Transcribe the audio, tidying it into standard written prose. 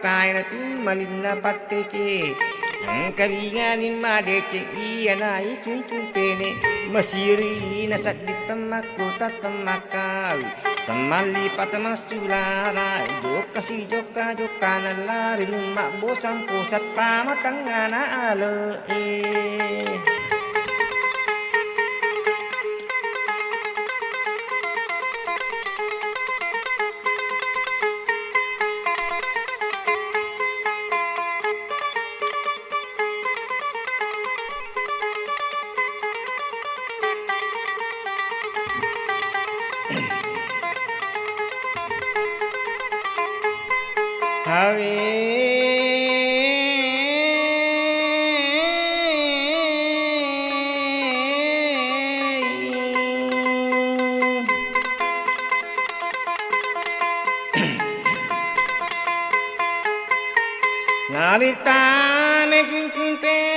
kai na tu manin na pateke kalinga ni madeke iya na ikun pene masiri na sakit tamaku tatamakau samali patamastulara joka si joka joka na lari lumak bosang pusat pamatangana alo Naritane kunte